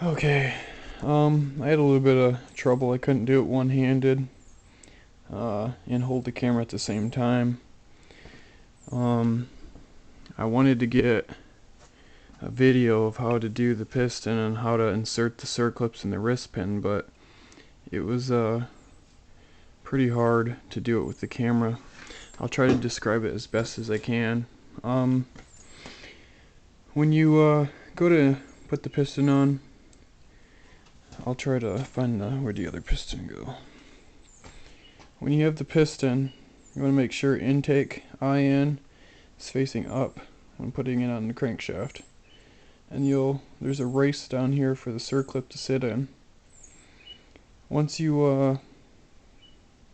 Okay, I had a little bit of trouble. I couldn't do it one-handed and hold the camera at the same time. Um, I wanted to get a video of how to do the piston and how to insert the circlips in the wrist pin, but it was pretty hard to do it with the camera. I'll try to describe it as best as I can. When you go to put the piston on, I'll try to find where'd the other piston go. When you have the piston, you want to make sure intake IN is facing up when putting it on the crankshaft. And there's a race down here for the circlip to sit in. Once you,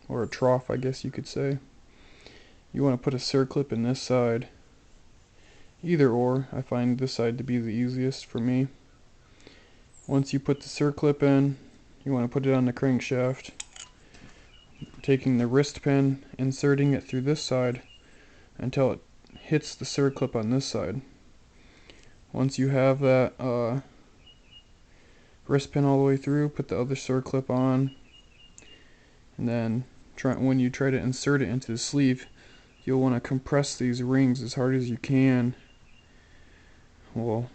or a trough I guess you could say, you want to put a circlip in this side. Either or, I find this side to be the easiest for me. Once you put the circlip in, you want to put it on the crankshaft, taking the wrist pin, inserting it through this side until it hits the circlip on this side. Once you have that wrist pin all the way through, put the other circlip on, and then when you try to insert it into the sleeve, you'll want to compress these rings as hard as you can. Well,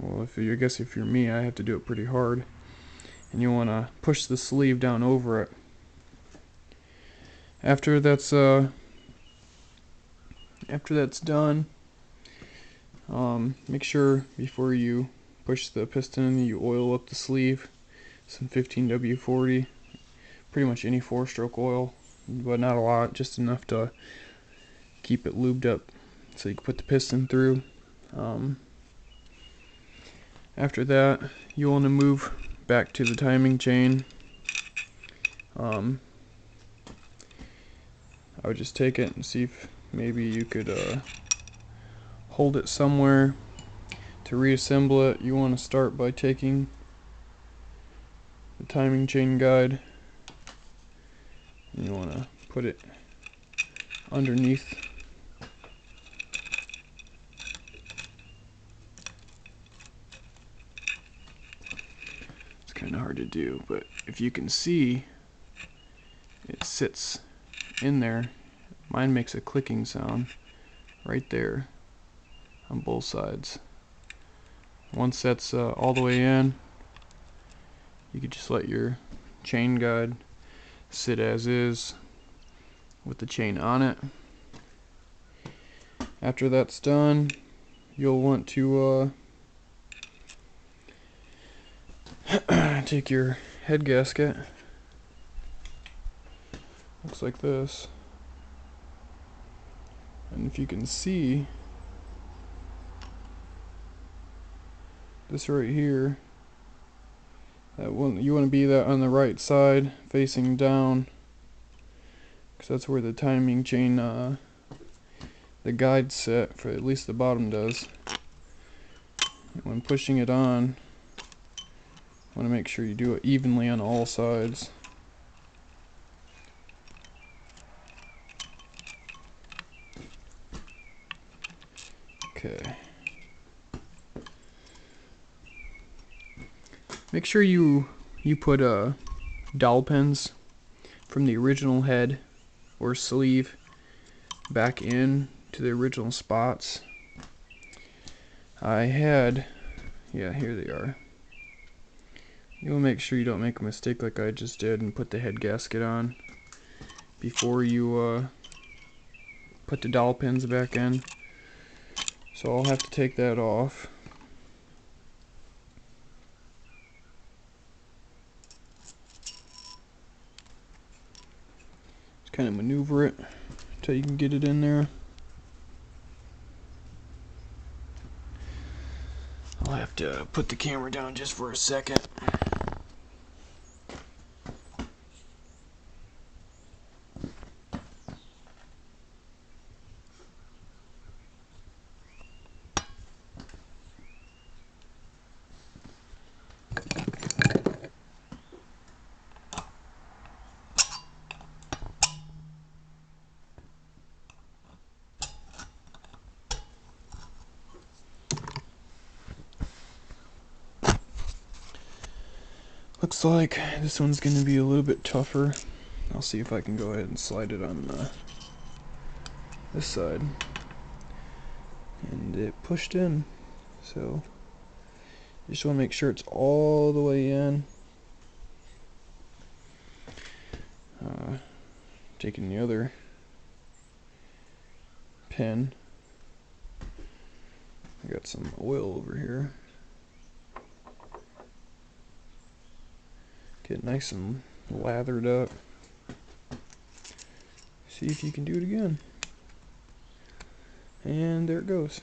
I guess if you're me, I have to do it pretty hard. And you want to push the sleeve down over it. After that's done, make sure before you push the piston in, you oil up the sleeve. Some 15W40, pretty much any 4-stroke oil, but not a lot, just enough to keep it lubed up so you can put the piston through. After that, you want to move back to the timing chain. I would just take it and see if maybe you could hold it somewhere. To reassemble it, you want to start by taking the timing chain guide and you want to put it underneath. It's kind of hard to do, but if you can see, it sits in there. Mine makes a clicking sound right there on both sides. Once that's all the way in, you could just let your chain guide sit as is with the chain on it. After that's done, you'll want to take your head gasket. Looks like this. And if you can see, this right here, you want to be that on the right side facing down, because that's where the timing chain, the guide set, for at least the bottom does. When pushing it on, you want to make sure you do it evenly on all sides. Okay. Make sure you put dowel pins from the original head or sleeve back in to the original spots. Yeah, here they are. You'll make sure you don't make a mistake like I just did and put the head gasket on before you put the dowel pins back in. So I'll have to take that off. Just kind of maneuver it until you can get it in there. I'll have to put the camera down just for a second. Looks like this one's going to be a little bit tougher. I'll see if I can go ahead and slide it on this side. And it pushed in. So you just want to make sure it's all the way in. Taking the other pin. I got some oil over here. Get nice and lathered up. See if you can do it again. And there it goes.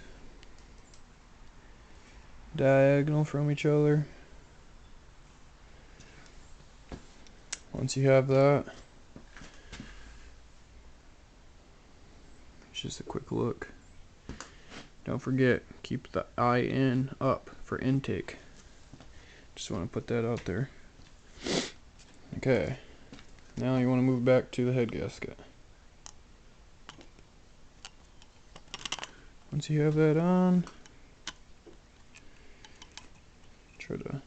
Diagonal from each other. Once you have that, it's just a quick look. Don't forget, keep the IN up for intake. Just want to put that out there. Okay, now you want to move back to the head gasket. Once you have that on, try to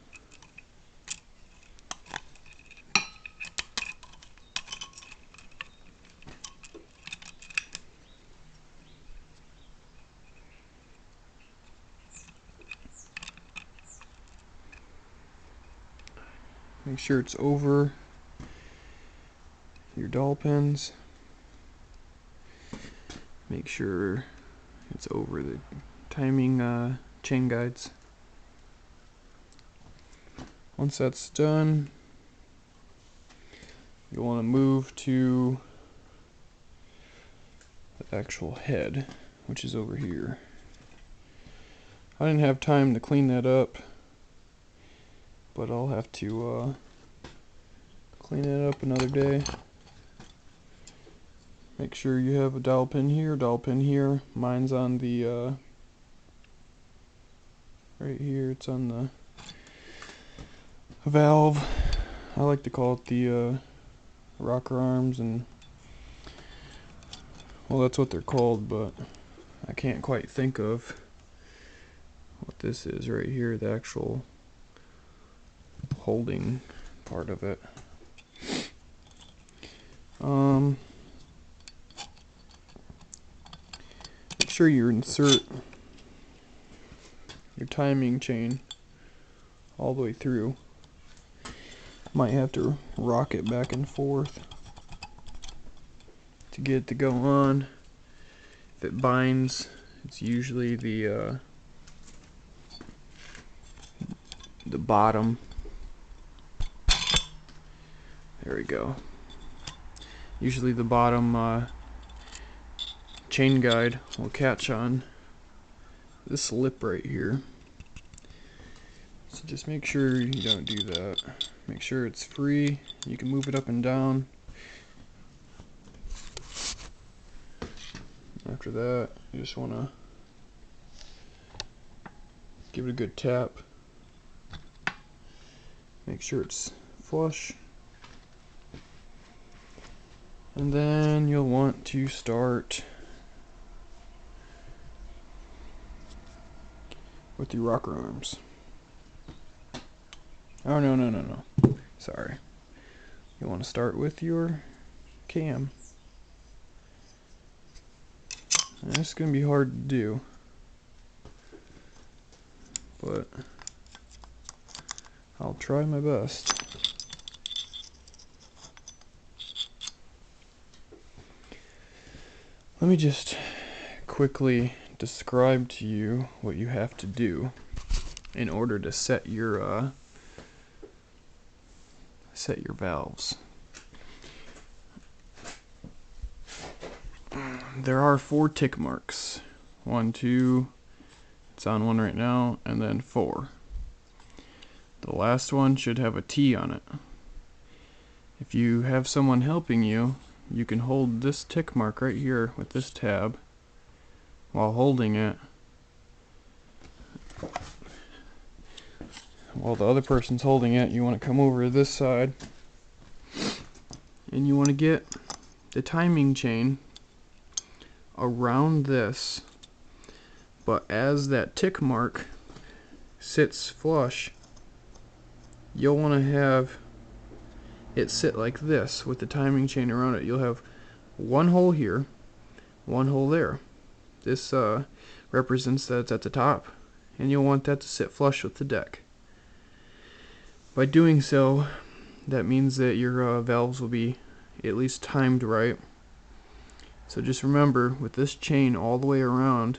make sure it's over your dowel pins. Make sure it's over the timing chain guides. Once that's done, you'll want to move to the actual head, which is over here. I didn't have time to clean that up, but I'll have to clean it up another day. Make sure you have a dowel pin here, dowel pin here. Mine's on the right here. It's on the valve. I like to call it the rocker arms, and well, that's what they're called, but I can't quite think of what this is right here, the actual holding part of it. Make sure you insert your timing chain all the way through. Might have to rock it back and forth to get it to go on. If it binds, it's usually the bottom. There we go. Usually the bottom chain guide will catch on this lip right here. So just make sure you don't do that. Make sure it's free. You can move it up and down. After that, you just want to give it a good tap. Make sure it's flush. And then you'll want to start with your rocker arms. Oh, no. Sorry. You want to start with your cam. And this is going to be hard to do, but I'll try my best. Let me just quickly describe to you what you have to do in order to set your valves. There are 4 tick marks. 1, 2, it's on one right now, and then 4. The last one should have a T on it. If you have someone helping you, you can hold this tick mark right here with this tab while holding it, while the other person's holding it. You want to come over to this side and you want to get the timing chain around this, but as that tick mark sits flush, you'll want to have it sit like this with the timing chain around it. You'll have one hole here, one hole there. This represents that it's at the top, and you'll want that to sit flush with the deck. By doing so, that means that your valves will be at least timed right. So just remember, with this chain all the way around,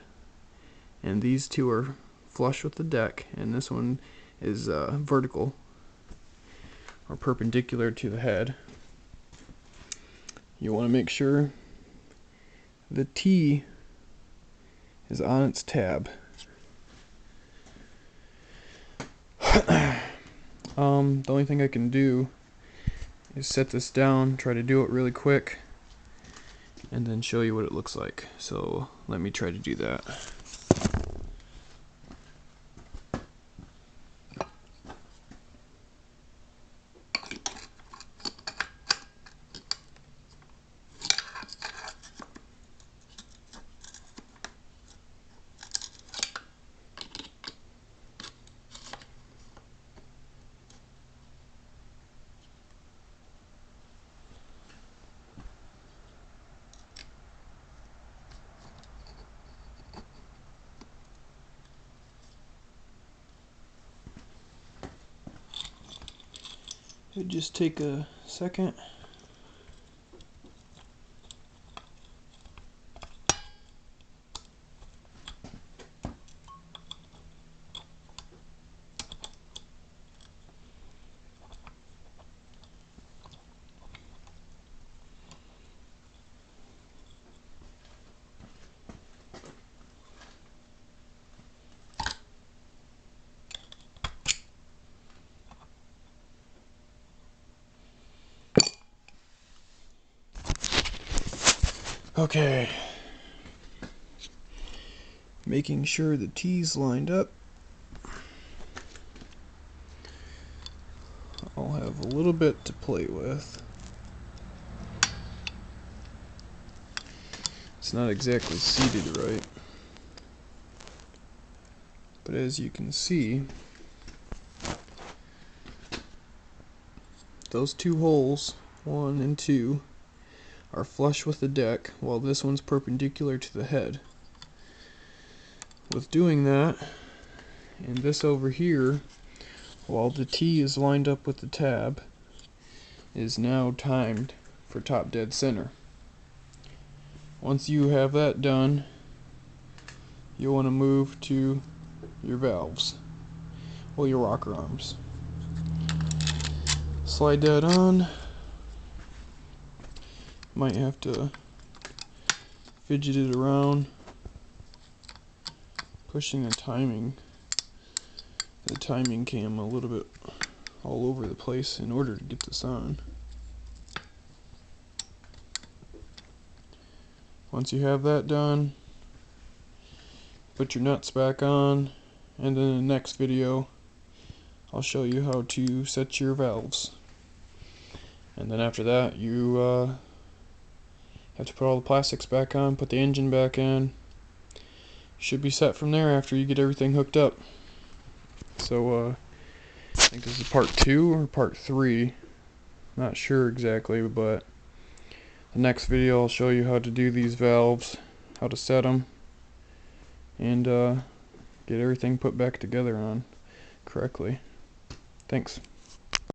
and these two are flush with the deck, and this one is vertical or perpendicular to the head, you want to make sure the T is on its tab. The only thing I can do is set this down, try to do it really quick, and then show you what it looks like. So let me try to do that. It'd just take a second. Okay, making sure the T's lined up. I'll have a little bit to play with. It's not exactly seated right, but as you can see, those two holes, 1 and 2, are flush with the deck, while this one's perpendicular to the head. With doing that, and this over here, while the T is lined up with the tab, is now timed for top dead center. Once you have that done, you'll want to move to your valves, well, your rocker arms. Slide that on. Might have to fidget it around, pushing the timing cam a little bit all over the place in order to get this on. Once you have that done, put your nuts back on, and then in the next video I'll show you how to set your valves. And then after that, you have to put all the plastics back on, put the engine back in. Should be set from there after you get everything hooked up. So I think this is part 2 or part 3. Not sure exactly, but the next video I'll show you how to do these valves, how to set them, and get everything put back together on correctly. Thanks.